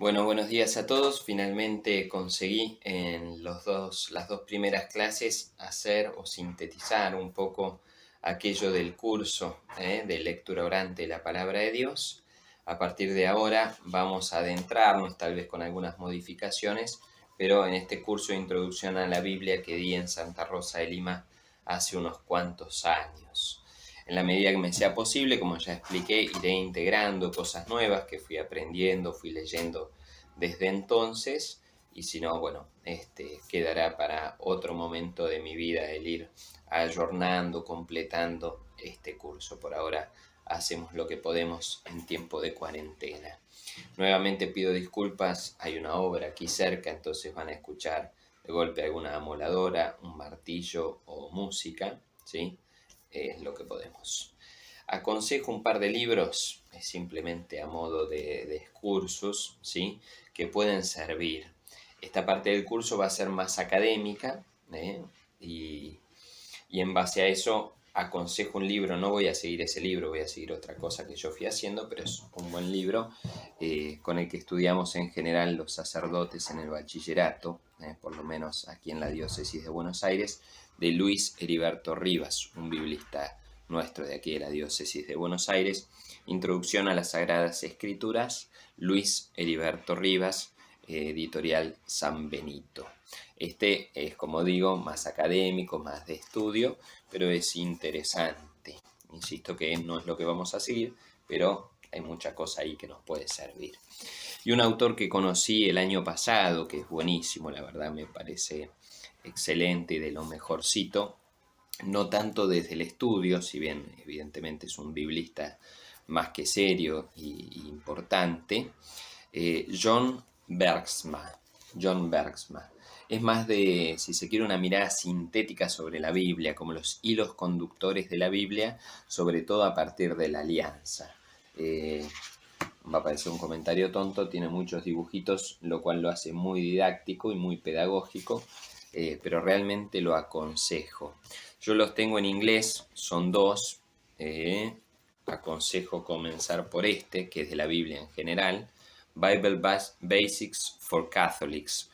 Bueno, buenos días a todos. Finalmente conseguí en las dos primeras clases hacer o sintetizar un poco aquello del curso de lectura orante de la palabra de Dios. A partir de ahora vamos a adentrarnos, tal vez con algunas modificaciones, pero en este curso de introducción a la Biblia que di en Santa Rosa de Lima hace unos cuantos años. En la medida que me sea posible, como ya expliqué, iré integrando cosas nuevas que fui aprendiendo, fui leyendo desde entonces, y si no, bueno, quedará para otro momento de mi vida el ir ayornando, completando este curso. Por ahora hacemos lo que podemos en tiempo de cuarentena. Nuevamente pido disculpas, hay una obra aquí cerca, entonces van a escuchar de golpe alguna amoladora, un martillo o música, ¿sí? Es lo que podemos. Aconsejo un par de libros, simplemente a modo de excursus, ¿sí? Que pueden servir. Esta parte del curso va a ser más académica, y en base a eso aconsejo un libro. No voy a seguir ese libro, voy a seguir otra cosa que yo fui haciendo, pero es un buen libro con el que estudiamos en general los sacerdotes en el bachillerato, por lo menos aquí en la diócesis de Buenos Aires, de Luis Heriberto Rivas, un biblista nuestro de aquí de la diócesis de Buenos Aires. Introducción a las Sagradas Escrituras, Luis Heriberto Rivas, editorial San Benito. Este es, como digo, más académico, más de estudio, pero es interesante. Insisto que no es lo que vamos a seguir, pero hay mucha cosa ahí que nos puede servir. Y un autor que conocí el año pasado, que es buenísimo, la verdad me parece excelente y de lo mejorcito, no tanto desde el estudio, si bien evidentemente es un biblista más que serio y importante, John Bergsma. John Bergsma. Es más de, si se quiere, una mirada sintética sobre la Biblia, como los hilos conductores de la Biblia, sobre todo a partir de la alianza. Va a parecer un comentario tonto, tiene muchos dibujitos, lo cual lo hace muy didáctico y muy pedagógico, pero realmente lo aconsejo. Yo los tengo en inglés, son dos. Aconsejo comenzar por este, que es de la Biblia en general, Bible Basics for Catholics,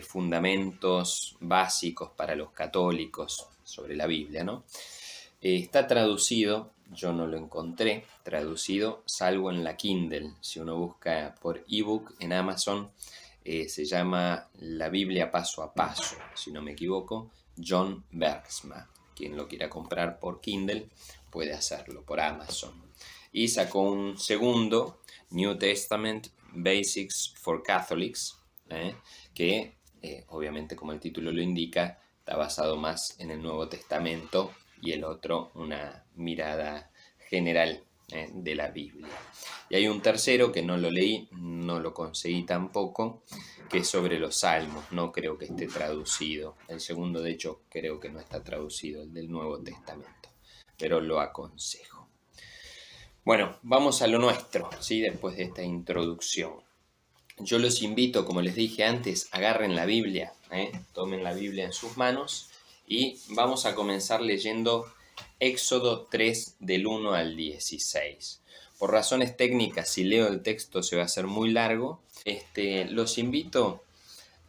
fundamentos básicos para los católicos sobre la Biblia, ¿no? Está traducido, yo no lo encontré traducido, salvo en la Kindle. Si uno busca por ebook en Amazon, se llama La Biblia Paso a Paso, si no me equivoco, John Bergsma. Quien lo quiera comprar por Kindle puede hacerlo por Amazon. Y sacó un segundo, New Testament Basics for Catholics, que obviamente, como el título lo indica, está basado más en el Nuevo Testamento, y el otro una mirada general de la Biblia. Y hay un tercero que no lo leí, no lo conseguí tampoco, que es sobre los Salmos. No creo que esté traducido. El segundo, de hecho, creo que no está traducido, el del Nuevo Testamento, pero lo aconsejo. Bueno, vamos a lo nuestro, ¿sí? Después de esta introducción. Yo los invito, como les dije antes, agarren la Biblia, tomen la Biblia en sus manos y vamos a comenzar leyendo Éxodo 3 del 1 al 16. Por razones técnicas, si leo el texto se va a hacer muy largo. Los invito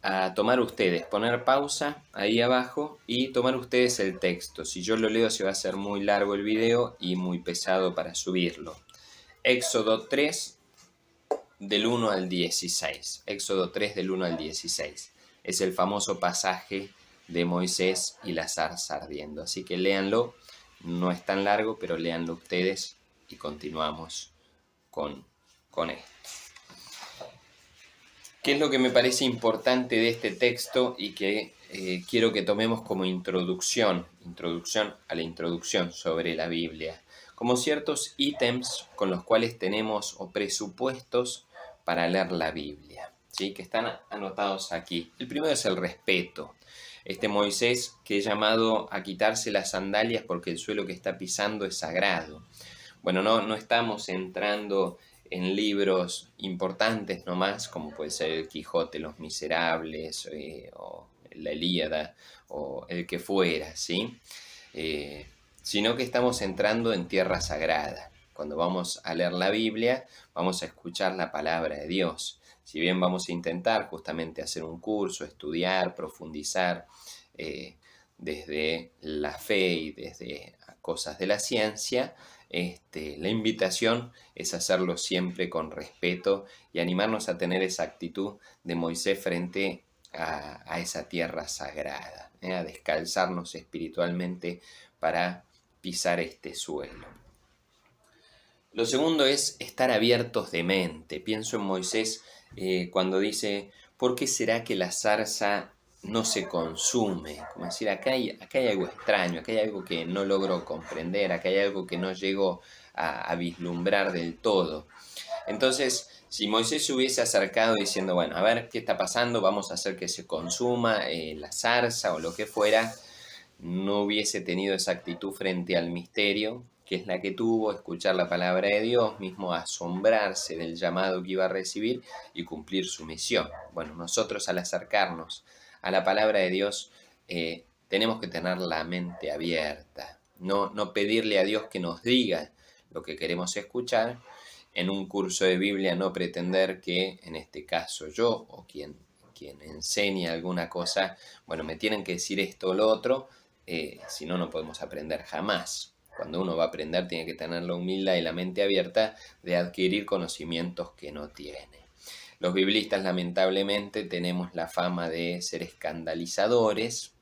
a tomar ustedes, poner pausa ahí abajo y tomar ustedes el texto. Si yo lo leo se va a hacer muy largo el video y muy pesado para subirlo. Éxodo 3 del 1 al 16. Éxodo 3 del 1 al 16. Es el famoso pasaje de Moisés y la zarza ardiendo. Así que léanlo, no es tan largo, pero léanlo ustedes y continuamos con esto. ¿Qué es lo que me parece importante de este texto y que quiero que tomemos como introducción a la introducción sobre la Biblia? Como ciertos ítems con los cuales tenemos o presupuestos para leer la Biblia, ¿sí? Que están anotados aquí. El primero es el respeto. Moisés, que es llamado a quitarse las sandalias porque el suelo que está pisando es sagrado. Bueno, no estamos entrando en libros importantes nomás, como puede ser el Quijote, Los Miserables, o la Ilíada, o el que fuera, ¿sí? Sino que estamos entrando en tierra sagrada. Cuando vamos a leer la Biblia, vamos a escuchar la palabra de Dios. si bien vamos a intentar justamente hacer un curso, estudiar, profundizar desde la fe y desde cosas de la ciencia, la invitación es hacerlo siempre con respeto y animarnos a tener esa actitud de Moisés frente a esa tierra sagrada, a descalzarnos espiritualmente para pisar este suelo. Lo segundo es estar abiertos de mente. Pienso en Moisés cuando dice, ¿por qué será que la zarza no se consume? Como decir, acá hay algo extraño, acá hay algo que no logro comprender, acá hay algo que no llego a vislumbrar del todo. Entonces, si Moisés se hubiese acercado diciendo, bueno, a ver qué está pasando, vamos a hacer que se consuma la zarza o lo que fuera, no hubiese tenido esa actitud frente al misterio, que es la que tuvo, escuchar la palabra de Dios, mismo asombrarse del llamado que iba a recibir y cumplir su misión. Bueno, nosotros al acercarnos a la palabra de Dios tenemos que tener la mente abierta, no pedirle a Dios que nos diga lo que queremos escuchar. En un curso de Biblia no pretender que, en este caso yo o quien enseña alguna cosa, bueno, me tienen que decir esto o lo otro, si no, no podemos aprender jamás. Cuando uno va a aprender tiene que tener la humildad y la mente abierta de adquirir conocimientos que no tiene. Los biblistas lamentablemente tenemos la fama de ser escandalizadores.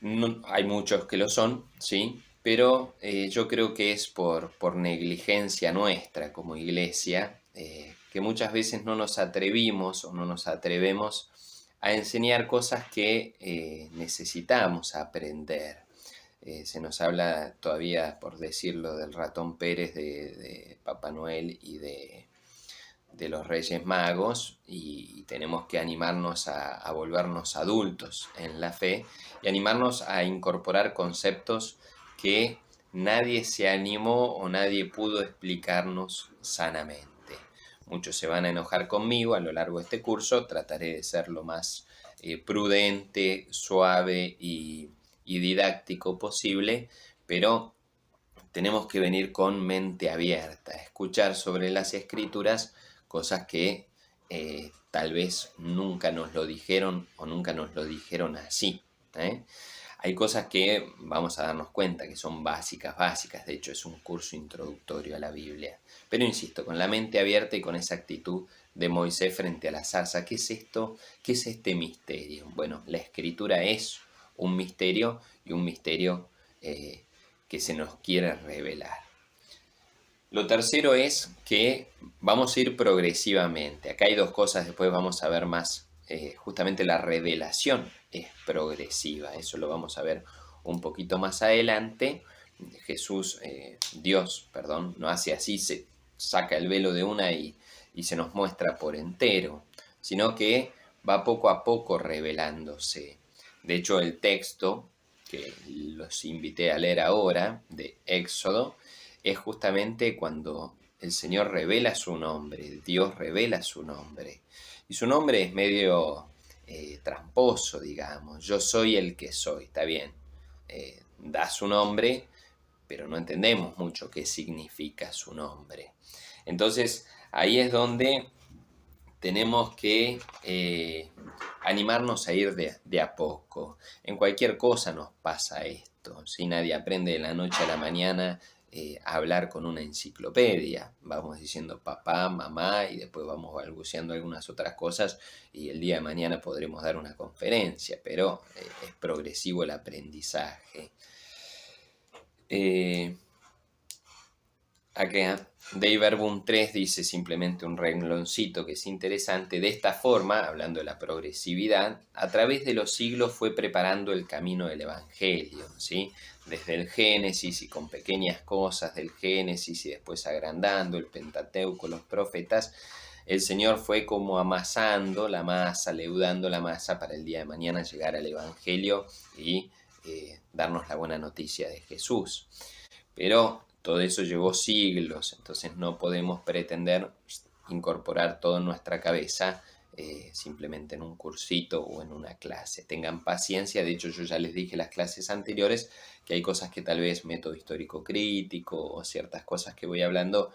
No, hay muchos que lo son, sí, pero yo creo que es por negligencia nuestra como iglesia, que muchas veces no nos atrevimos o no nos atrevemos a enseñar cosas que necesitamos aprender. Se nos habla todavía, por decirlo, del ratón Pérez de Papá Noel y de los Reyes Magos, y tenemos que animarnos a volvernos adultos en la fe y animarnos a incorporar conceptos que nadie se animó o nadie pudo explicarnos sanamente. Muchos se van a enojar conmigo a lo largo de este curso, trataré de ser lo más prudente, suave y didáctico posible, pero tenemos que venir con mente abierta, escuchar sobre las escrituras cosas que tal vez nunca nos lo dijeron o nunca nos lo dijeron así. Hay cosas que vamos a darnos cuenta que son básicas, de hecho es un curso introductorio a la Biblia. Pero insisto, con la mente abierta y con esa actitud de Moisés frente a la zarza, ¿qué es esto? ¿Qué es este misterio? Bueno, la escritura es un misterio y un misterio que se nos quiere revelar. Lo tercero es que vamos a ir progresivamente. Acá hay dos cosas, después vamos a ver más. Justamente la revelación es progresiva, eso lo vamos a ver un poquito más adelante. Dios, no hace así, se saca el velo de una y se nos muestra por entero, sino que va poco a poco revelándose. De hecho, el texto que los invité a leer ahora, de Éxodo, es justamente cuando el Señor revela su nombre, Dios revela su nombre. Y su nombre es medio tramposo, digamos. Yo soy el que soy, está bien. Da su nombre, pero no entendemos mucho qué significa su nombre. Entonces, ahí es donde tenemos que animarnos a ir de a poco. En cualquier cosa nos pasa esto. Si nadie aprende de la noche a la mañana a hablar con una enciclopedia, vamos diciendo papá, mamá y después vamos balbuceando algunas otras cosas y el día de mañana podremos dar una conferencia, pero es progresivo el aprendizaje. Acá Dei Verbum 3 dice simplemente un rengloncito que es interesante. De esta forma, hablando de la progresividad, a través de los siglos fue preparando el camino del Evangelio, ¿sí? Desde el Génesis y con pequeñas cosas del Génesis y después agrandando el Pentateuco, los profetas, el Señor fue como amasando la masa, leudando la masa para el día de mañana llegar al Evangelio y darnos la buena noticia de Jesús. Pero todo eso llevó siglos, entonces no podemos pretender incorporar todo en nuestra cabeza simplemente en un cursito o en una clase. Tengan paciencia, de hecho yo ya les dije en las clases anteriores que hay cosas que tal vez método histórico crítico o ciertas cosas que voy hablando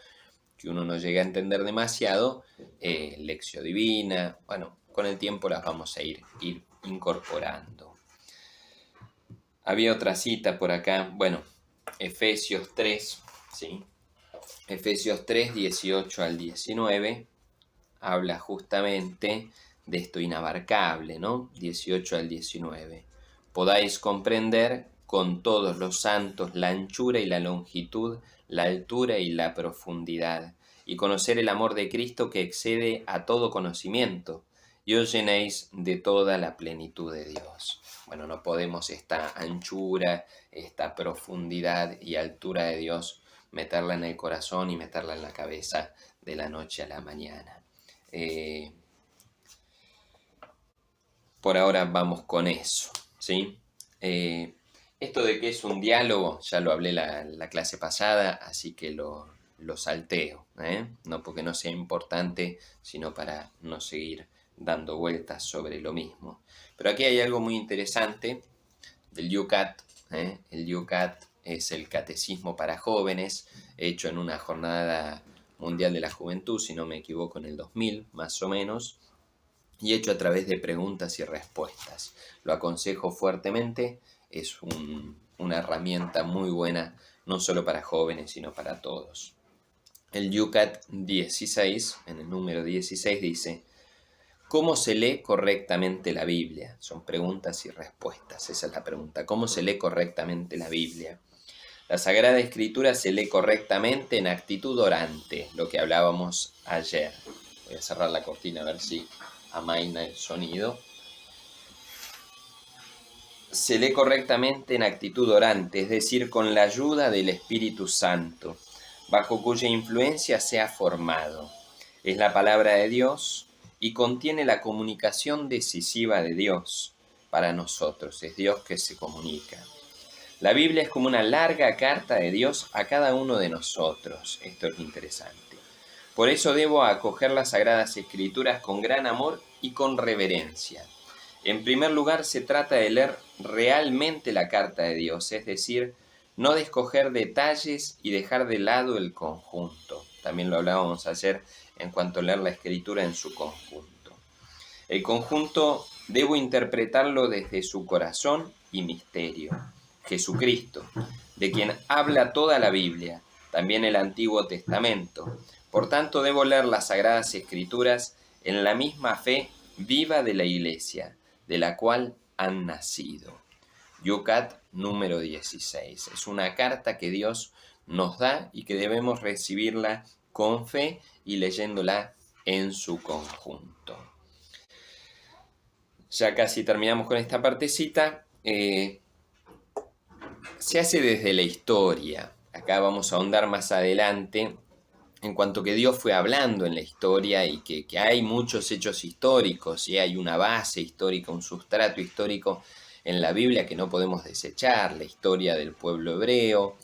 que uno no llega a entender demasiado, Lección Divina, bueno, con el tiempo las vamos a ir incorporando. Había otra cita por acá, bueno, Efesios 3, ¿sí? Efesios 3, 18 al 19, habla justamente de esto inabarcable, ¿no? 18 al 19. Podáis comprender con todos los santos la anchura y la longitud, la altura y la profundidad, y conocer el amor de Cristo que excede a todo conocimiento, y os llenéis de toda la plenitud de Dios. Bueno, no podemos esta anchura, esta profundidad y altura de Dios meterla en el corazón y meterla en la cabeza de la noche a la mañana. Por ahora vamos con eso, ¿sí? Esto de que es un diálogo, ya lo hablé la clase pasada, así que lo salteo, no porque no sea importante, sino para no seguir dando vueltas sobre lo mismo. Pero aquí hay algo muy interesante del YUCAT. El YUCAT es el Catecismo para Jóvenes, hecho en una jornada mundial de la juventud, si no me equivoco, en el 2000, más o menos, y hecho a través de preguntas y respuestas. Lo aconsejo fuertemente, es una herramienta muy buena, no solo para jóvenes, sino para todos. El YUCAT 16, en el número 16, dice: ¿cómo se lee correctamente la Biblia? Son preguntas y respuestas, esa es la pregunta. ¿Cómo se lee correctamente la Biblia? La Sagrada Escritura se lee correctamente en actitud orante, lo que hablábamos ayer. Voy a cerrar la cortina a ver si amaina el sonido. Se lee correctamente en actitud orante, es decir, con la ayuda del Espíritu Santo, bajo cuya influencia se ha formado. Es la palabra de Dios y contiene la comunicación decisiva de Dios para nosotros. Es Dios que se comunica. La Biblia es como una larga carta de Dios a cada uno de nosotros. Esto es interesante. Por eso debo acoger las Sagradas Escrituras con gran amor y con reverencia. En primer lugar, se trata de leer realmente la carta de Dios, es decir, no de escoger detalles y dejar de lado el conjunto. También lo hablábamos ayer en cuanto a leer la Escritura en su conjunto. El conjunto debo interpretarlo desde su corazón y misterio, Jesucristo, de quien habla toda la Biblia, también el Antiguo Testamento. Por tanto, debo leer las Sagradas Escrituras en la misma fe viva de la Iglesia, de la cual han nacido. YUCAT número 16. Es una carta que Dios nos da y que debemos recibirla con fe y leyéndola en su conjunto. Ya casi terminamos con esta partecita. Se hace desde la historia. Acá vamos a ahondar más adelante en cuanto que Dios fue hablando en la historia y que hay muchos hechos históricos y hay una base histórica, un sustrato histórico en la Biblia que no podemos desechar. La historia del pueblo hebreo,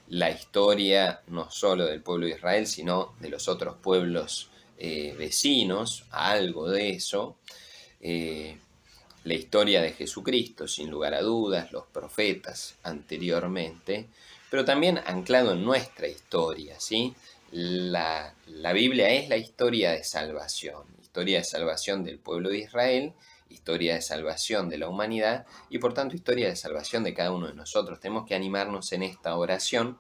la historia no solo del pueblo de Israel, sino de los otros pueblos vecinos, algo de eso. La historia de Jesucristo, sin lugar a dudas, los profetas anteriormente, pero también anclado en nuestra historia, ¿sí? La Biblia es la historia de salvación del pueblo de Israel, historia de salvación de la humanidad y por tanto historia de salvación de cada uno de nosotros. Tenemos que animarnos en esta oración,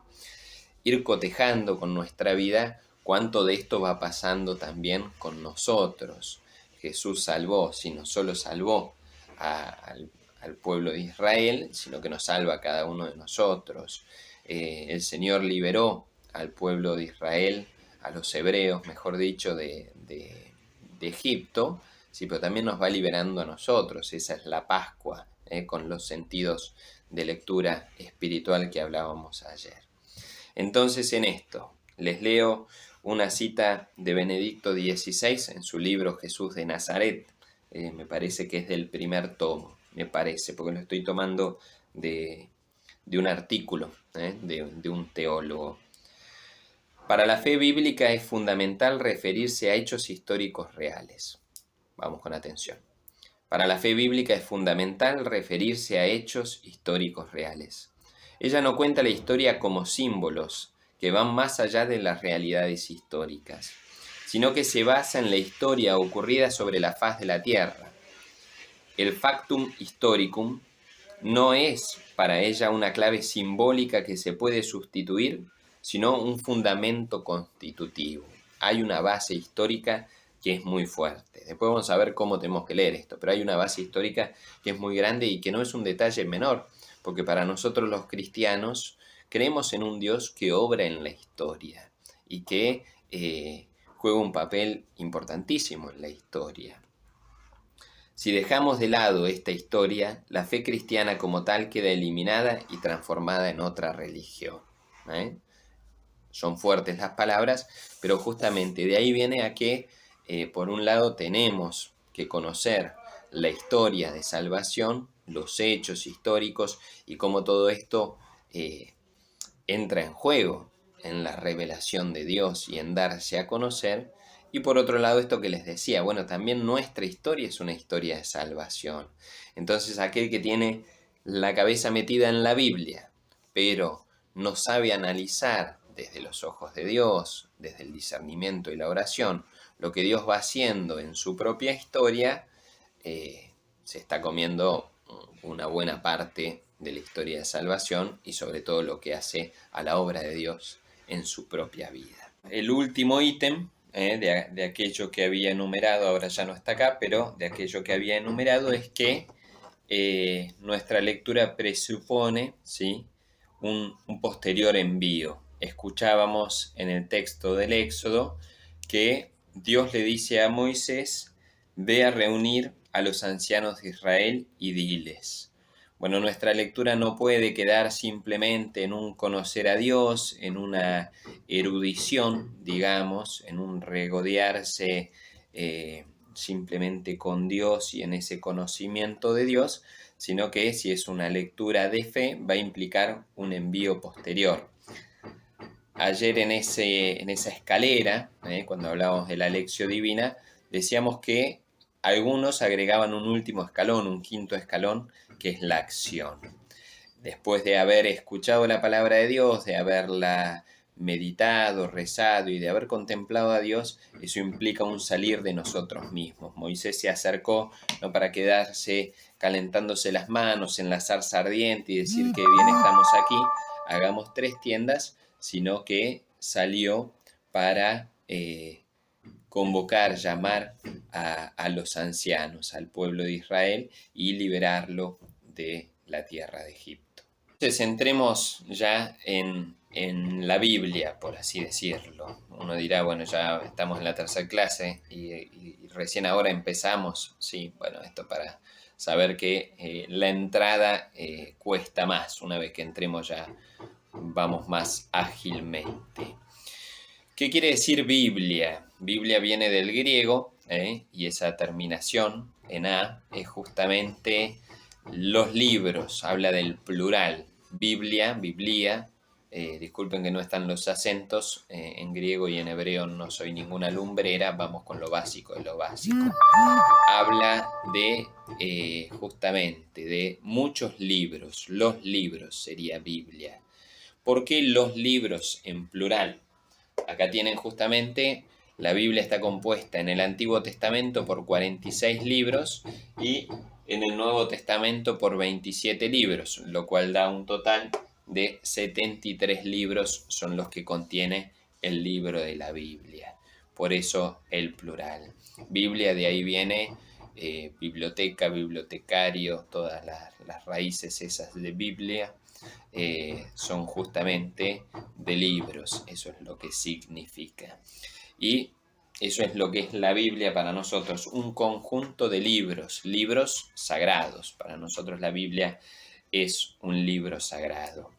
ir cotejando con nuestra vida cuánto de esto va pasando también con nosotros. Jesús salvó, si no solo salvó al pueblo de Israel, sino que nos salva a cada uno de nosotros. El Señor liberó al pueblo de Israel, a los hebreos, mejor dicho, de Egipto, sí, pero también nos va liberando a nosotros. Esa es la Pascua, con los sentidos de lectura espiritual que hablábamos ayer. Entonces, en esto, les leo una cita de Benedicto XVI en su libro Jesús de Nazaret. Me parece que es del primer tomo, me parece, porque lo estoy tomando de un artículo, de un teólogo. Para la fe bíblica es fundamental referirse a hechos históricos reales. Vamos con atención. Para la fe bíblica es fundamental referirse a hechos históricos reales. Ella no cuenta la historia como símbolos que van más allá de las realidades históricas, sino que se basa en la historia ocurrida sobre la faz de la Tierra. El factum historicum no es para ella una clave simbólica que se puede sustituir, sino un fundamento constitutivo. Hay una base histórica que es muy fuerte. Después vamos a ver cómo tenemos que leer esto, pero hay una base histórica que es muy grande y que no es un detalle menor, porque para nosotros los cristianos creemos en un Dios que obra en la historia y que juega un papel importantísimo en la historia. Si dejamos de lado esta historia, la fe cristiana como tal queda eliminada y transformada en otra religión. Son fuertes las palabras, pero justamente de ahí viene a que, por un lado, tenemos que conocer la historia de salvación, los hechos históricos y cómo todo esto entra en juego en la revelación de Dios y en darse a conocer. Y por otro lado, esto que les decía, bueno, también nuestra historia es una historia de salvación. Entonces, aquel que tiene la cabeza metida en la Biblia, pero no sabe analizar desde los ojos de Dios, desde el discernimiento y la oración, lo que Dios va haciendo en su propia historia, se está comiendo una buena parte de la historia de salvación y sobre todo lo que hace a la obra de Dios en su propia vida. El último ítem de aquello que había enumerado, ahora ya no está acá, pero de aquello que había enumerado es que nuestra lectura presupone, ¿sí?, un posterior envío. Escuchábamos en el texto del Éxodo que Dios le dice a Moisés: ve a reunir a los ancianos de Israel y diles. Bueno, nuestra lectura no puede quedar simplemente en un conocer a Dios, en una erudición, digamos, en un regodearse simplemente con Dios y en ese conocimiento de Dios, sino que si es una lectura de fe va a implicar un envío posterior. Ayer en esa escalera, cuando hablábamos de la lección divina, decíamos que algunos agregaban un último escalón, un quinto escalón, que es la acción. Después de haber escuchado la palabra de Dios, de haberla meditado, rezado y de haber contemplado a Dios, eso implica un salir de nosotros mismos. Moisés se acercó no para quedarse calentándose las manos en la zarza ardiente y decir que bien estamos aquí, hagamos 3 tiendas, sino que salió para convocar, llamar a los ancianos, al pueblo de Israel y liberarlo de la tierra de Egipto. Entonces entremos ya en la Biblia, por así decirlo. Uno dirá, bueno, ya estamos en la tercera clase y recién ahora empezamos. Sí, bueno, esto para saber que la entrada cuesta más. Una vez que entremos ya vamos más ágilmente. ¿Qué quiere decir Biblia? Biblia viene del griego y esa terminación en A es justamente los libros, habla del plural. Biblia, biblia, disculpen que no están los acentos, en griego y en hebreo no soy ninguna lumbrera, vamos con lo básico de lo básico. Habla de justamente de muchos libros, los libros sería Biblia. ¿Por qué los libros en plural? Acá tienen justamente, la Biblia está compuesta en el Antiguo Testamento por 46 libros y en el Nuevo Testamento por 27 libros, lo cual da un total de 73 libros son los que contiene el libro de la Biblia. Por eso el plural. Biblia, de ahí viene biblioteca, bibliotecario, todas las raíces esas de Biblia. Son justamente de libros, eso es lo que significa. Y eso es lo que es la Biblia para nosotros, un conjunto de libros, libros sagrados. Para nosotros la Biblia es un libro sagrado.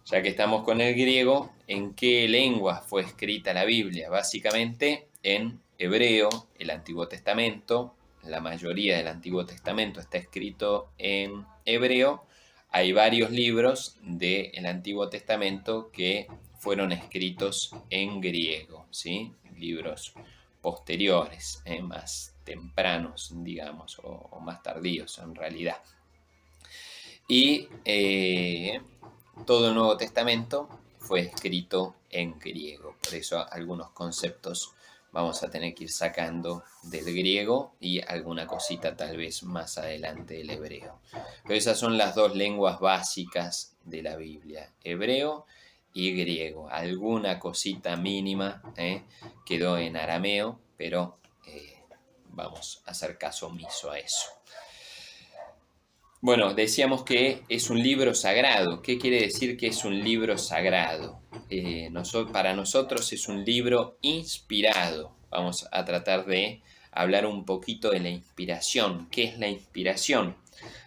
Ya que estamos con el griego, ¿en qué lengua fue escrita la Biblia? Básicamente en hebreo, el Antiguo Testamento, la mayoría del Antiguo Testamento está escrito en hebreo. Hay varios libros del Antiguo Testamento que fueron escritos en griego, ¿sí? Libros posteriores, más tempranos, digamos, o más tardíos en realidad. Y todo el Nuevo Testamento fue escrito en griego. Por eso algunos conceptos vamos a tener que ir sacando del griego y alguna cosita tal vez más adelante del hebreo. Pero esas son las dos lenguas básicas de la Biblia, hebreo y griego. Alguna cosita mínima quedó en arameo, pero vamos a hacer caso omiso a eso. Bueno, decíamos que es un libro sagrado. ¿Qué quiere decir que es un libro sagrado? Para nosotros es un libro inspirado. Vamos a tratar de hablar un poquito de la inspiración. ¿Qué es la inspiración?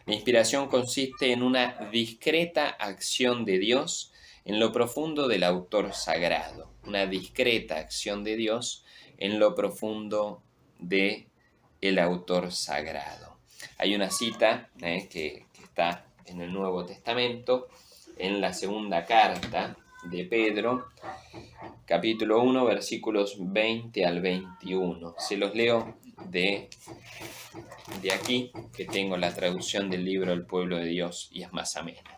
La inspiración consiste en una discreta acción de Dios en lo profundo del autor sagrado. Una discreta acción de Dios en lo profundo del autor sagrado. Hay una cita que está en el Nuevo Testamento, en la segunda carta de Pedro, capítulo 1, versículos 20 al 21. Se los leo de aquí, que tengo la traducción del libro El pueblo de Dios y es más amena.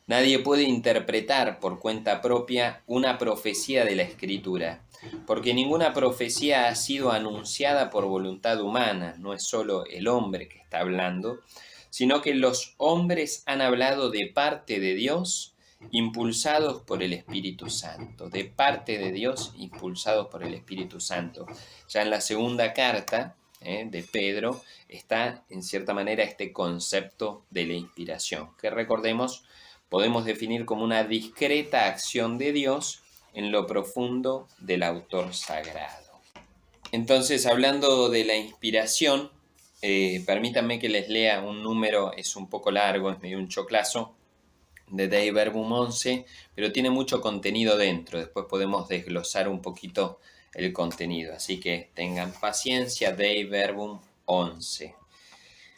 Nadie puede interpretar por cuenta propia una profecía de la Escritura, porque ninguna profecía ha sido anunciada por voluntad humana, no es solo el hombre que está hablando, sino que los hombres han hablado de parte de Dios, impulsados por el Espíritu Santo, de parte de Dios, impulsados por el Espíritu Santo. Ya en la segunda carta de Pedro está, en cierta manera, este concepto de la inspiración, que recordemos, podemos definir como una discreta acción de Dios en lo profundo del autor sagrado. Entonces, hablando de la inspiración, permítanme que les lea un número, es un poco largo, es medio un choclazo, de Dei Verbum 11, pero tiene mucho contenido dentro. Después podemos desglosar un poquito el contenido, así que tengan paciencia. Dei Verbum 11.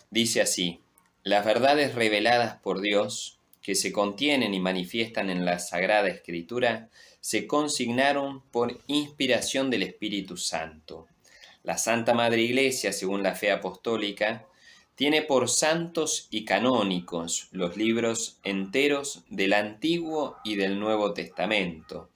Dice así: las verdades reveladas por Dios, que se contienen y manifiestan en la Sagrada Escritura, se consignaron por inspiración del Espíritu Santo. La Santa Madre Iglesia, según la fe apostólica, tiene por santos y canónicos los libros enteros del Antiguo y del Nuevo Testamento.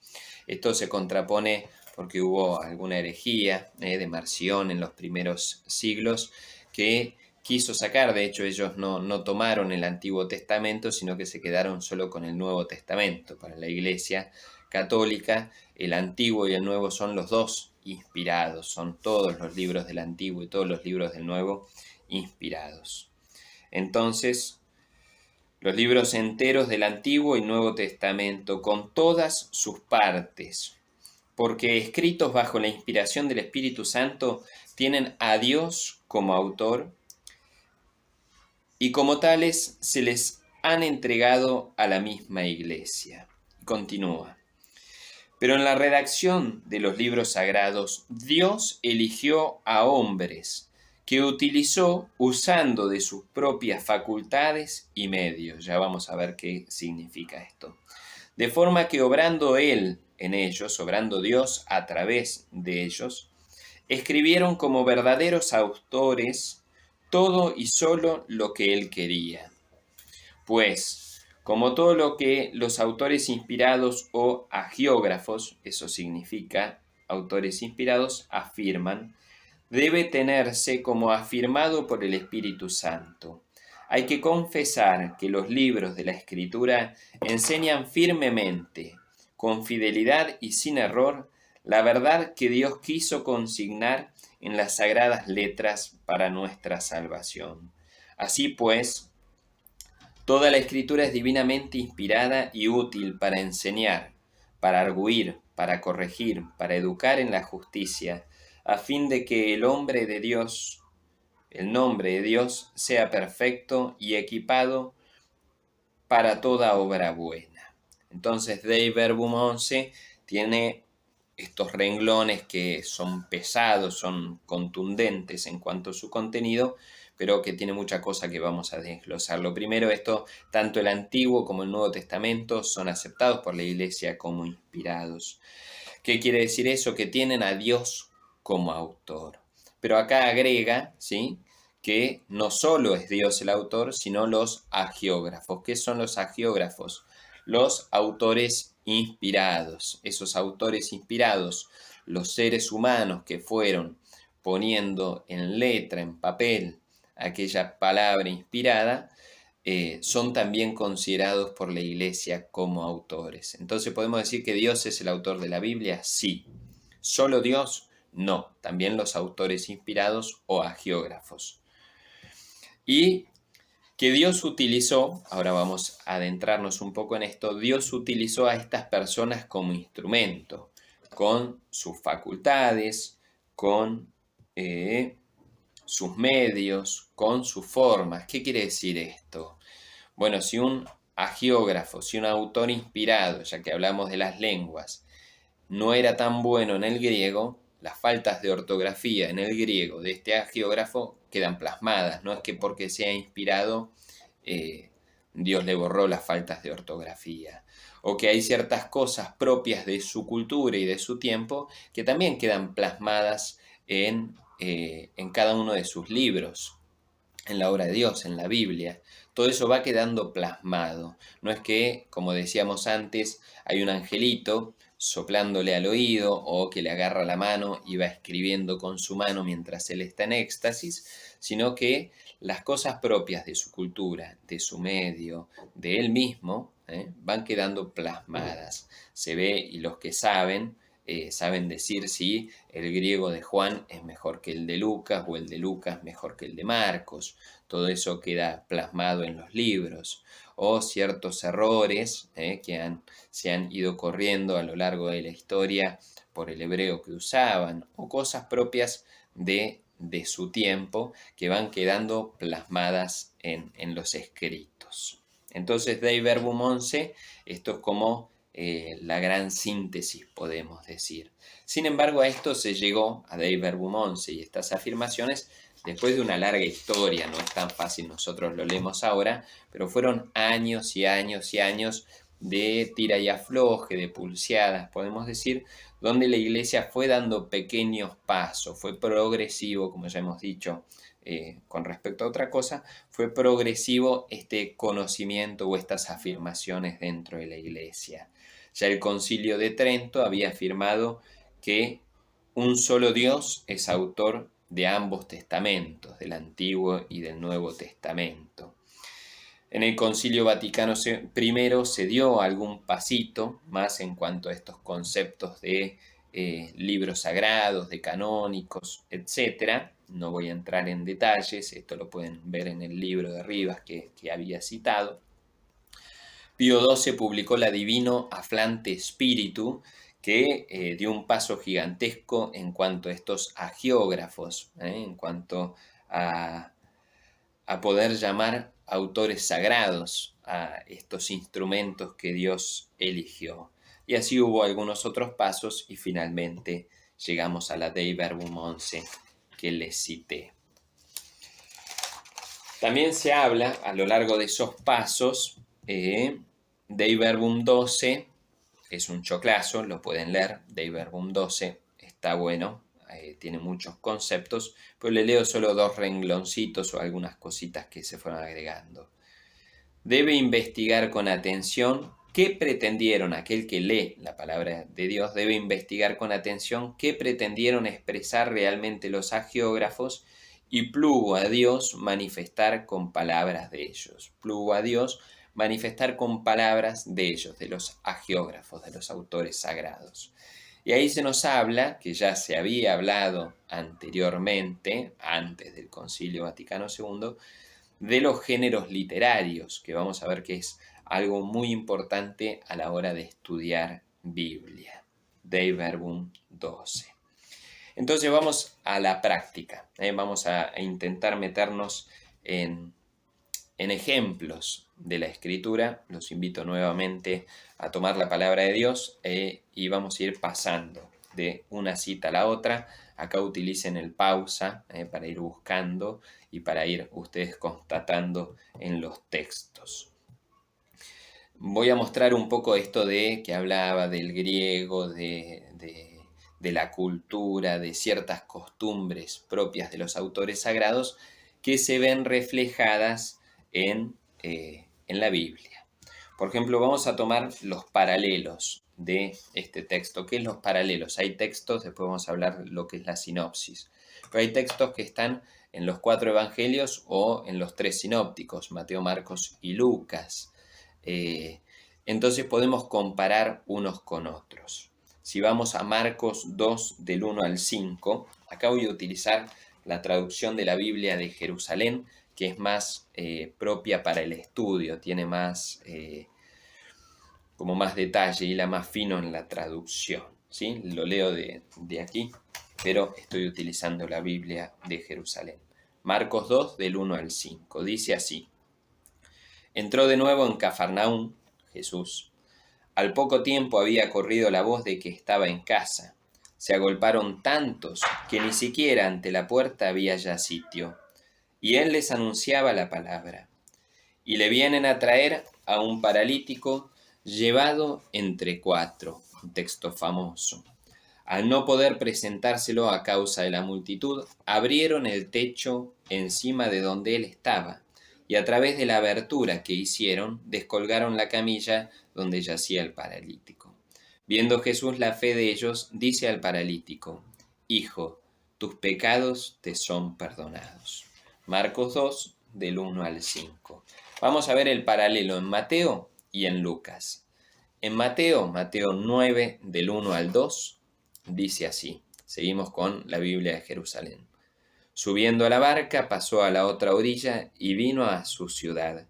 Esto se contrapone porque hubo alguna herejía de Marción en los primeros siglos que quiso sacar, de hecho ellos no tomaron el Antiguo Testamento, sino que se quedaron solo con el Nuevo Testamento. Para la Iglesia católica, el Antiguo y el Nuevo son los dos inspirados, son todos los libros del Antiguo y todos los libros del Nuevo inspirados. Entonces, los libros enteros del Antiguo y Nuevo Testamento, con todas sus partes, porque escritos bajo la inspiración del Espíritu Santo, tienen a Dios como autor, y como tales se les han entregado a la misma Iglesia. Continúa. Pero en la redacción de los libros sagrados, Dios eligió a hombres que utilizó usando de sus propias facultades y medios. Ya vamos a ver qué significa esto. De forma que obrando Él en ellos, obrando Dios a través de ellos, escribieron como verdaderos autores todo y solo lo que Él quería. Pues, como todo lo que los autores inspirados o agiógrafos, eso significa autores inspirados, afirman, debe tenerse como afirmado por el Espíritu Santo. Hay que confesar que los libros de la Escritura enseñan firmemente, con fidelidad y sin error, la verdad que Dios quiso consignar en las sagradas letras para nuestra salvación. Así pues, toda la Escritura es divinamente inspirada y útil para enseñar, para arguir, para corregir, para educar en la justicia, a fin de que el nombre de Dios sea perfecto y equipado para toda obra buena. Entonces, Dei Verbum 11 tiene estos renglones que son pesados, son contundentes en cuanto a su contenido, pero que tiene mucha cosa que vamos a desglosar. Lo primero, esto, tanto el Antiguo como el Nuevo Testamento son aceptados por la Iglesia como inspirados. ¿Qué quiere decir eso? Que tienen a Dios como autor. Pero acá agrega, ¿sí?, que no solo es Dios el autor, sino los agiógrafos. ¿Qué son los agiógrafos? Los autores inspirados. Esos autores inspirados, los seres humanos que fueron poniendo en letra, en papel, aquella palabra inspirada, son también considerados por la Iglesia como autores. Entonces, ¿podemos decir que Dios es el autor de la Biblia? Sí. ¿Solo Dios? No. También los autores inspirados o agiógrafos. Y que Dios utilizó, ahora vamos a adentrarnos un poco en esto, Dios utilizó a estas personas como instrumento, con sus facultades, con sus medios, con sus formas. ¿Qué quiere decir esto? Bueno, si un agiógrafo, si un autor inspirado, ya que hablamos de las lenguas, no era tan bueno en el griego, las faltas de ortografía en el griego de este agiógrafo quedan plasmadas. No es que porque sea inspirado Dios le borró las faltas de ortografía. O que hay ciertas cosas propias de su cultura y de su tiempo que también quedan plasmadas en cada uno de sus libros, en la obra de Dios, en la Biblia. Todo eso va quedando plasmado. No es que, como decíamos antes, hay un angelito soplándole al oído o que le agarra la mano y va escribiendo con su mano mientras él está en éxtasis, sino que las cosas propias de su cultura, de su medio, de él mismo, van quedando plasmadas. Se ve, y los que saben decir si el griego de Juan es mejor que el de Lucas o el de Lucas mejor que el de Marcos. Todo eso queda plasmado en los libros. O ciertos errores que se han ido corriendo a lo largo de la historia por el hebreo que usaban, o cosas propias de su tiempo que van quedando plasmadas en los escritos. Entonces, Dei Verbum 11, esto es como la gran síntesis, podemos decir. Sin embargo, a esto se llegó, a Dei Verbum 11 y estas afirmaciones, después de una larga historia. No es tan fácil, nosotros lo leemos ahora, pero fueron años y años y años de tira y afloje, de pulseadas, podemos decir, donde la Iglesia fue dando pequeños pasos, fue progresivo, como ya hemos dicho, con respecto a otra cosa, fue progresivo este conocimiento o estas afirmaciones dentro de la Iglesia. Ya el Concilio de Trento había afirmado que un solo Dios es autor de ambos testamentos, del Antiguo y del Nuevo Testamento. En el Concilio Vaticano I se dio algún pasito más en cuanto a estos conceptos de libros sagrados, de canónicos, etc. No voy a entrar en detalles, esto lo pueden ver en el libro de Rivas que había citado. Pío XII publicó la Divino Afflante Spiritu, que dio un paso gigantesco en cuanto a estos agiógrafos, en cuanto a poder llamar autores sagrados a estos instrumentos que Dios eligió. Y así hubo algunos otros pasos y finalmente llegamos a la Dei Verbum 11 que les cité. También se habla a lo largo de esos pasos, Dei Verbum 12, es un choclazo, lo pueden leer, Dei Verbum 12, está bueno, tiene muchos conceptos, pero le leo solo 2 rengloncitos o algunas cositas que se fueron agregando. Debe investigar con atención qué pretendieron, aquel que lee la palabra de Dios, debe investigar con atención qué pretendieron expresar realmente los agiógrafos y plugo a Dios manifestar con palabras de ellos. Plugo a Dios manifestar con palabras de ellos, de los agiógrafos, de los autores sagrados. Y ahí se nos habla, que ya se había hablado anteriormente, antes del Concilio Vaticano II, de los géneros literarios, que vamos a ver que es algo muy importante a la hora de estudiar Biblia. Dei Verbum 12. Entonces vamos a la práctica, vamos a intentar meternos en ejemplos de la Escritura. Los invito nuevamente a tomar la palabra de Dios y vamos a ir pasando de una cita a la otra. Acá utilicen el pausa para ir buscando y para ir ustedes constatando en los textos. Voy a mostrar un poco esto de que hablaba del griego, de la cultura, de ciertas costumbres propias de los autores sagrados que se ven reflejadas en la Biblia. Por ejemplo, vamos a tomar los paralelos de este texto. ¿Qué es los paralelos? Hay textos, después vamos a hablar de lo que es la sinopsis. Pero hay textos que están en los 4 evangelios o en los 3 sinópticos, Mateo, Marcos y Lucas. Entonces podemos comparar unos con otros. Si vamos a Marcos 2 del 1 al 5, acá voy a utilizar la traducción de la Biblia de Jerusalén, que es más propia para el estudio, tiene más, como más detalle y la más fino en la traducción. ¿Sí? Lo leo de aquí, pero estoy utilizando la Biblia de Jerusalén. Marcos 2 del 1 al 5, dice así: Entró de nuevo en Cafarnaúm, Jesús. Al poco tiempo había corrido la voz de que estaba en casa. Se agolparon tantos que ni siquiera ante la puerta había ya sitio. Y él les anunciaba la palabra. Y le vienen a traer a un paralítico llevado entre 4, un texto famoso. Al no poder presentárselo a causa de la multitud, abrieron el techo encima de donde él estaba, y a través de la abertura que hicieron, descolgaron la camilla donde yacía el paralítico. Viendo Jesús la fe de ellos, dice al paralítico: Hijo, tus pecados te son perdonados. Marcos 2, del 1 al 5. Vamos a ver el paralelo en Mateo y en Lucas. En Mateo 9, del 1 al 2, dice así. Seguimos con la Biblia de Jerusalén. Subiendo a la barca, pasó a la otra orilla y vino a su ciudad.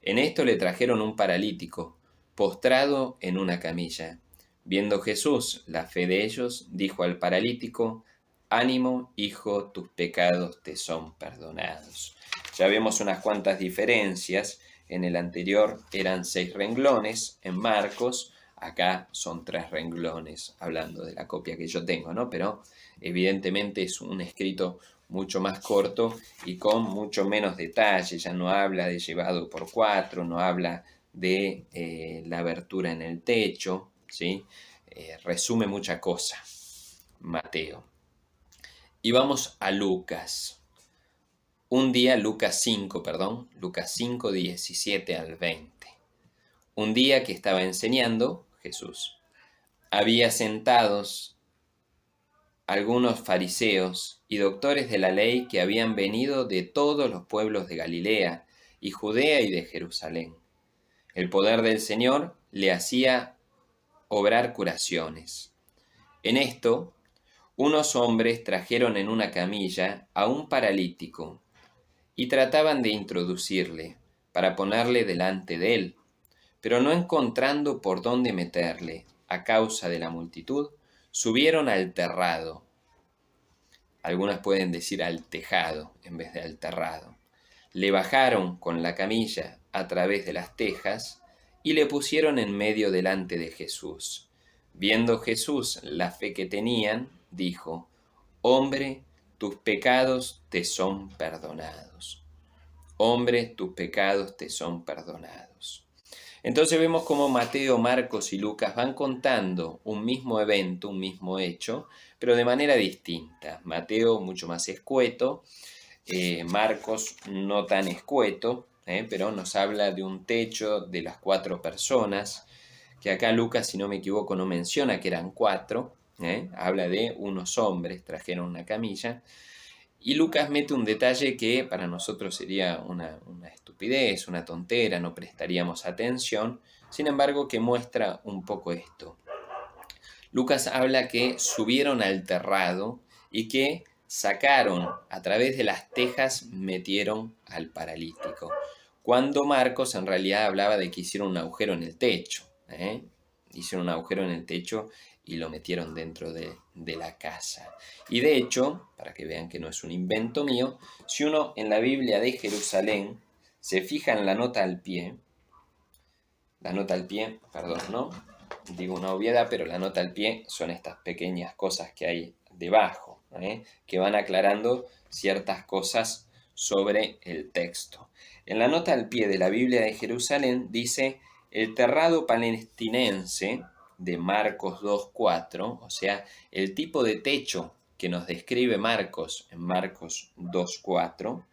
En esto le trajeron un paralítico, postrado en una camilla. Viendo Jesús la fe de ellos, dijo al paralítico: Ánimo, hijo, tus pecados te son perdonados. Ya vemos unas cuantas diferencias. En el anterior eran 6 renglones, en Marcos acá son 3 renglones, hablando de la copia que yo tengo, ¿no? Pero evidentemente es un escrito mucho más corto y con mucho menos detalle. Ya no habla de llevado por 4, no habla de la abertura en el techo, ¿sí? Resume mucha cosa, Mateo. Y vamos a Lucas. Un día, Lucas 5, 17 al 20. Un día que estaba enseñando Jesús, había sentados algunos fariseos y doctores de la ley que habían venido de todos los pueblos de Galilea y Judea y de Jerusalén. El poder del Señor le hacía obrar curaciones. En esto, unos hombres trajeron en una camilla a un paralítico y trataban de introducirle para ponerle delante de él, pero no encontrando por dónde meterle a causa de la multitud, subieron al terrado. Algunas pueden decir al tejado en vez de al terrado. Le bajaron con la camilla a través de las tejas y le pusieron en medio delante de Jesús. Viendo Jesús la fe que tenían, dijo: Hombre, tus pecados te son perdonados. Hombre, tus pecados te son perdonados. Entonces vemos cómo Mateo, Marcos y Lucas van contando un mismo evento, un mismo hecho, pero de manera distinta. Mateo mucho más escueto, Marcos no tan escueto, pero nos habla de un techo de las 4 personas, que acá Lucas, si no me equivoco, no menciona que eran 4, habla de unos hombres, trajeron una camilla. Y Lucas mete un detalle que para nosotros sería una estupidez, una tontera, no prestaríamos atención, sin embargo que muestra un poco esto. Lucas habla que subieron al terrado y que sacaron a través de las tejas, metieron al paralítico. Cuando Marcos en realidad hablaba de que hicieron un agujero en el techo. Hicieron un agujero en el techo y lo metieron dentro de la casa. Y de hecho, para que vean que no es un invento mío, si uno en la Biblia de Jerusalén se fija en la nota al pie, ¿no? Digo una obviedad, pero la nota al pie son estas pequeñas cosas que hay debajo, que van aclarando ciertas cosas sobre el texto. En la nota al pie de la Biblia de Jerusalén dice: el terrado palestinense de Marcos 2.4, o sea, el tipo de techo que nos describe Marcos en Marcos 2.4,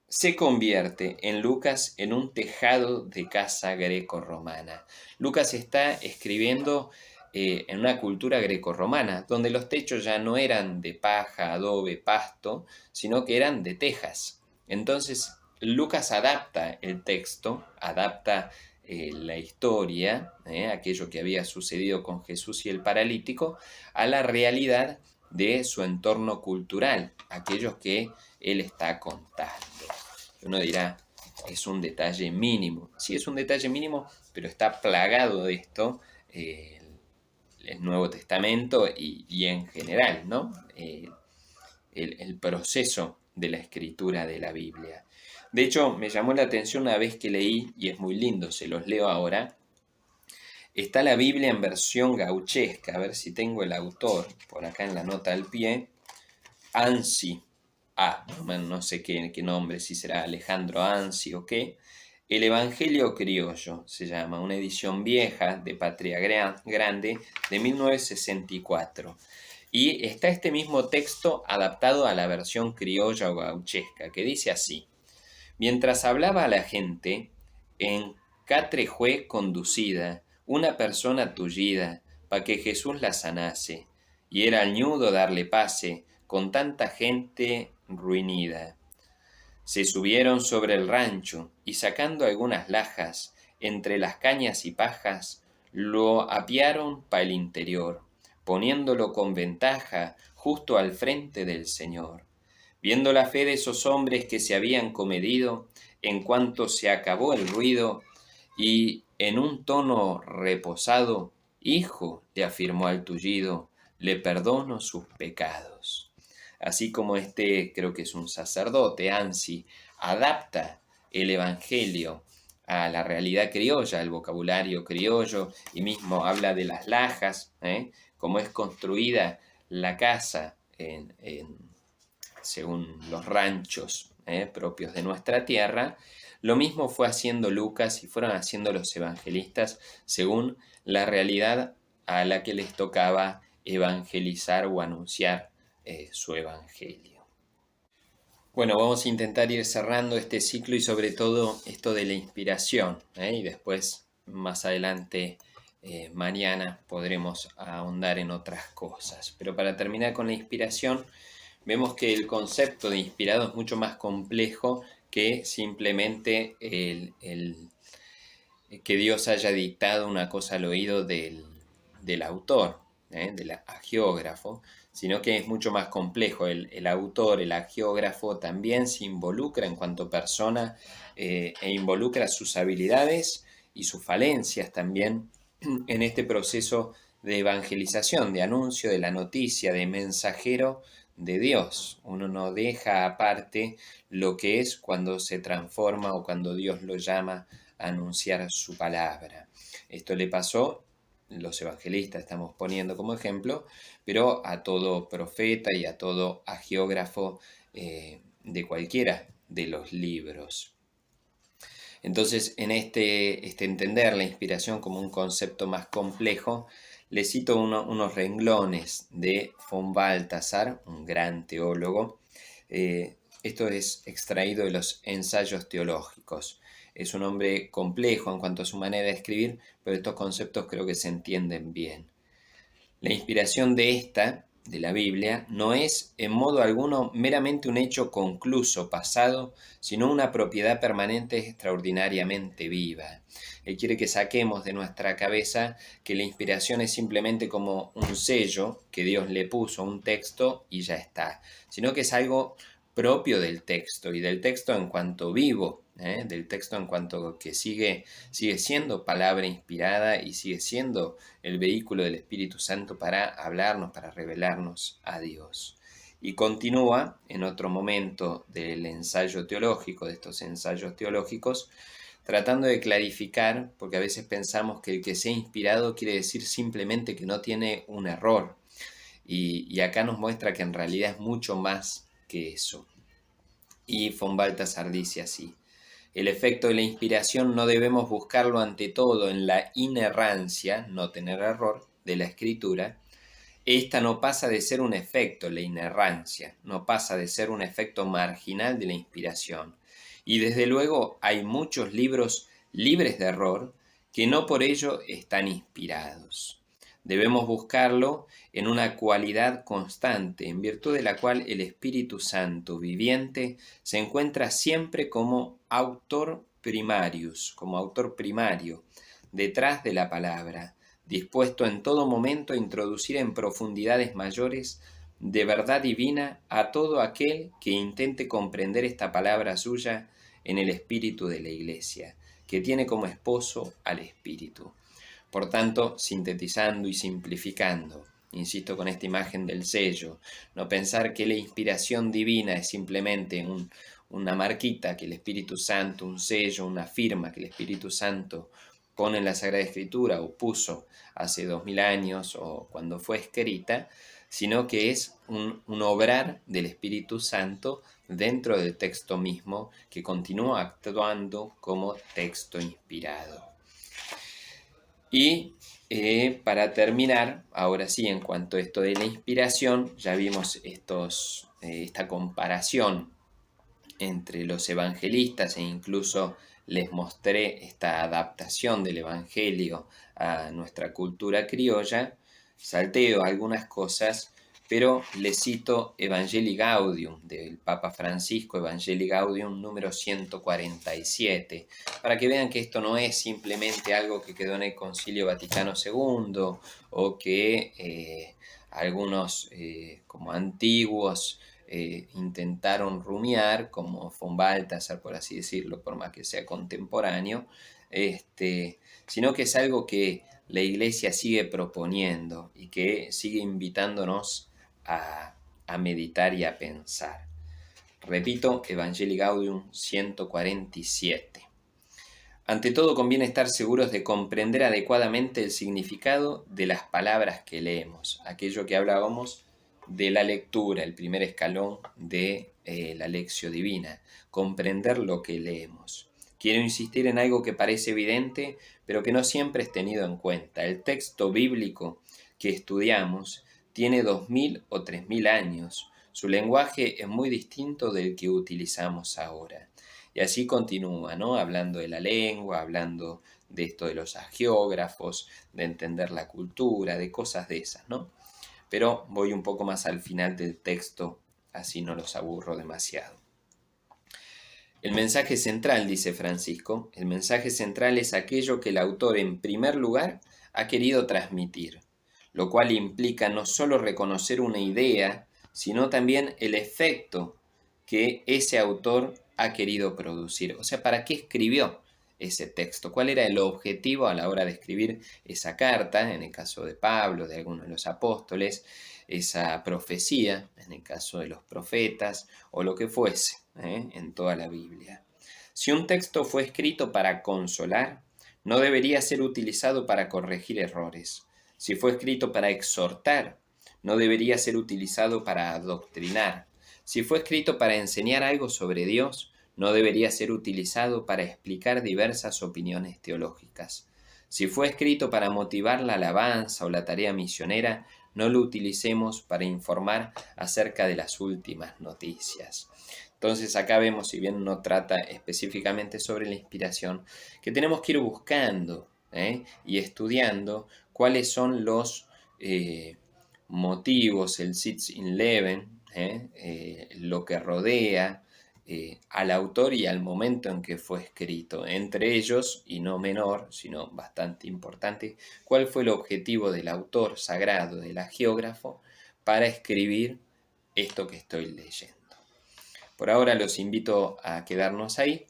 se convierte en Lucas en un tejado de casa greco-romana. Lucas está escribiendo en una cultura greco-romana, donde los techos ya no eran de paja, adobe, pasto, sino que eran de tejas. Entonces, Lucas adapta el texto, adapta la historia, aquello que había sucedido con Jesús y el paralítico, a la realidad de su entorno cultural, aquellos que él está contando. Uno dirá, es un detalle mínimo. Sí, es un detalle mínimo, pero está plagado de esto el Nuevo Testamento y en general, ¿no? El proceso de la escritura de la Biblia. De hecho, me llamó la atención una vez que leí, y es muy lindo, se los leo ahora. Está la Biblia en versión gauchesca, a ver si tengo el autor por acá en la nota al pie. Ansi, no sé qué nombre, si será Alejandro Ansi o qué. El Evangelio Criollo se llama, una edición vieja de Patria Grande de 1964. Y está este mismo texto adaptado a la versión criolla o gauchesca, que dice así: mientras hablaba a la gente, en catre fue conducida una persona tullida, pa' que Jesús la sanase, y era ñudo darle pase con tanta gente ruinida. Se subieron sobre el rancho y sacando algunas lajas entre las cañas y pajas, lo apiaron pa' el interior, poniéndolo con ventaja justo al frente del Señor. Viendo la fe de esos hombres que se habían comedido, en cuanto se acabó el ruido, y en un tono reposado, Hijo, le afirmó al tullido, le perdono sus pecados. Así como creo que es un sacerdote, Ansi, adapta el Evangelio a la realidad criolla, al vocabulario criollo, y mismo habla de las lajas, cómo es construida la casa según los ranchos propios de nuestra tierra. Lo mismo fue haciendo Lucas y fueron haciendo los evangelistas según la realidad a la que les tocaba evangelizar o anunciar su evangelio. Bueno, vamos a intentar ir cerrando este ciclo y sobre todo esto de la inspiración, y después más adelante mañana podremos ahondar en otras cosas. Pero para terminar con la inspiración, vemos que el concepto de inspirado es mucho más complejo que simplemente que Dios haya dictado una cosa al oído del autor, del agiógrafo, sino que es mucho más complejo. El autor, el agiógrafo, también se involucra en cuanto persona e involucra sus habilidades y sus falencias también en este proceso de evangelización, de anuncio de la noticia, de mensajero de Dios. Uno no deja aparte lo que es cuando se transforma o cuando Dios lo llama a anunciar su palabra. Esto le pasó, los evangelistas estamos poniendo como ejemplo, pero a todo profeta y a todo agiógrafo de cualquiera de los libros. Entonces, en este entender la inspiración como un concepto más complejo, le cito unos renglones de von Balthasar, un gran teólogo. Esto es extraído de los ensayos teológicos. Es un hombre complejo en cuanto a su manera de escribir, pero estos conceptos creo que se entienden bien. La inspiración de la Biblia, no es en modo alguno meramente un hecho concluso, pasado, sino una propiedad permanente extraordinariamente viva. Él quiere que saquemos de nuestra cabeza que la inspiración es simplemente como un sello que Dios le puso a un texto y ya está, sino que es algo propio del texto y del texto en cuanto vivo, del texto en cuanto que sigue siendo palabra inspirada y sigue siendo el vehículo del Espíritu Santo para hablarnos, para revelarnos a Dios. Y continúa en otro momento del ensayo teológico, de estos ensayos teológicos, tratando de clarificar, porque a veces pensamos que el que sea inspirado quiere decir simplemente que no tiene un error. Y acá nos muestra que en realidad es mucho más que eso. Y von Balthasar dice así: el efecto de la inspiración no debemos buscarlo ante todo en la inerrancia, no tener error, de la escritura. Esta no pasa de ser un efecto, la inerrancia, no pasa de ser un efecto marginal de la inspiración. Y desde luego hay muchos libros libres de error que no por ello están inspirados. Debemos buscarlo en una cualidad constante, en virtud de la cual el Espíritu Santo viviente se encuentra siempre como autor primarius, como autor primario, detrás de la palabra, dispuesto en todo momento a introducir en profundidades mayores de verdad divina a todo aquel que intente comprender esta palabra suya en el espíritu de la Iglesia, que tiene como esposo al Espíritu. Por tanto, sintetizando y simplificando, insisto con esta imagen del sello, no pensar que la inspiración divina es simplemente una marquita que el Espíritu Santo, un sello, una firma que el Espíritu Santo pone en la Sagrada Escritura o puso hace 2000 años o cuando fue escrita, sino que es un obrar del Espíritu Santo dentro del texto mismo que continúa actuando como texto inspirado. Y para terminar, ahora sí, en cuanto a esto de la inspiración, ya vimos esta comparación entre los evangelistas e incluso les mostré esta adaptación del evangelio a nuestra cultura criolla. Salteo algunas cosas, pero les cito Evangelii Gaudium del Papa Francisco, Evangelii Gaudium número 147, para que vean que esto no es simplemente algo que quedó en el Concilio Vaticano II o que algunos como antiguos intentaron rumiar, como von Balthasar, por así decirlo, por más que sea contemporáneo, sino que es algo que la Iglesia sigue proponiendo y que sigue invitándonos a meditar y a pensar. Repito, Evangelii Gaudium 147. Ante todo conviene estar seguros de comprender adecuadamente el significado de las palabras que leemos, aquello que hablábamos de la lectura, el primer escalón de la lección divina, comprender lo que leemos. Quiero insistir en algo que parece evidente, pero que no siempre es tenido en cuenta. El texto bíblico que estudiamos tiene 2000 o 3000 años. Su lenguaje es muy distinto del que utilizamos ahora. Y así continúa, ¿no? Hablando de la lengua, hablando de esto de los agiógrafos, de entender la cultura, de cosas de esas, ¿no? Pero voy un poco más al final del texto, así no los aburro demasiado. El mensaje central, dice Francisco, el mensaje central es aquello que el autor en primer lugar ha querido transmitir, lo cual implica no solo reconocer una idea, sino también el efecto que ese autor ha querido producir. O sea, ¿para qué escribió ese texto? ¿Cuál era el objetivo a la hora de escribir esa carta, en el caso de Pablo, de algunos de los apóstoles, esa profecía, en el caso de los profetas, o lo que fuese, en toda la Biblia? Si un texto fue escrito para consolar, no debería ser utilizado para corregir errores. Si fue escrito para exhortar, no debería ser utilizado para adoctrinar. Si fue escrito para enseñar algo sobre Dios, no debería ser utilizado para explicar diversas opiniones teológicas. Si fue escrito para motivar la alabanza o la tarea misionera, no lo utilicemos para informar acerca de las últimas noticias. Entonces acá vemos, si bien no trata específicamente sobre la inspiración, que tenemos que ir buscando y estudiando cuáles son los motivos, el Sitz in Leben, lo que rodea al autor y al momento en que fue escrito. Entre ellos, y no menor, sino bastante importante, cuál fue el objetivo del autor sagrado, del agiógrafo, para escribir esto que estoy leyendo. Por ahora los invito a quedarnos ahí.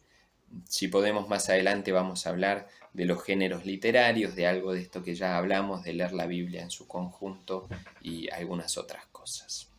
Si podemos más adelante vamos a hablar de los géneros literarios, de algo de esto que ya hablamos, de leer la Biblia en su conjunto y algunas otras cosas.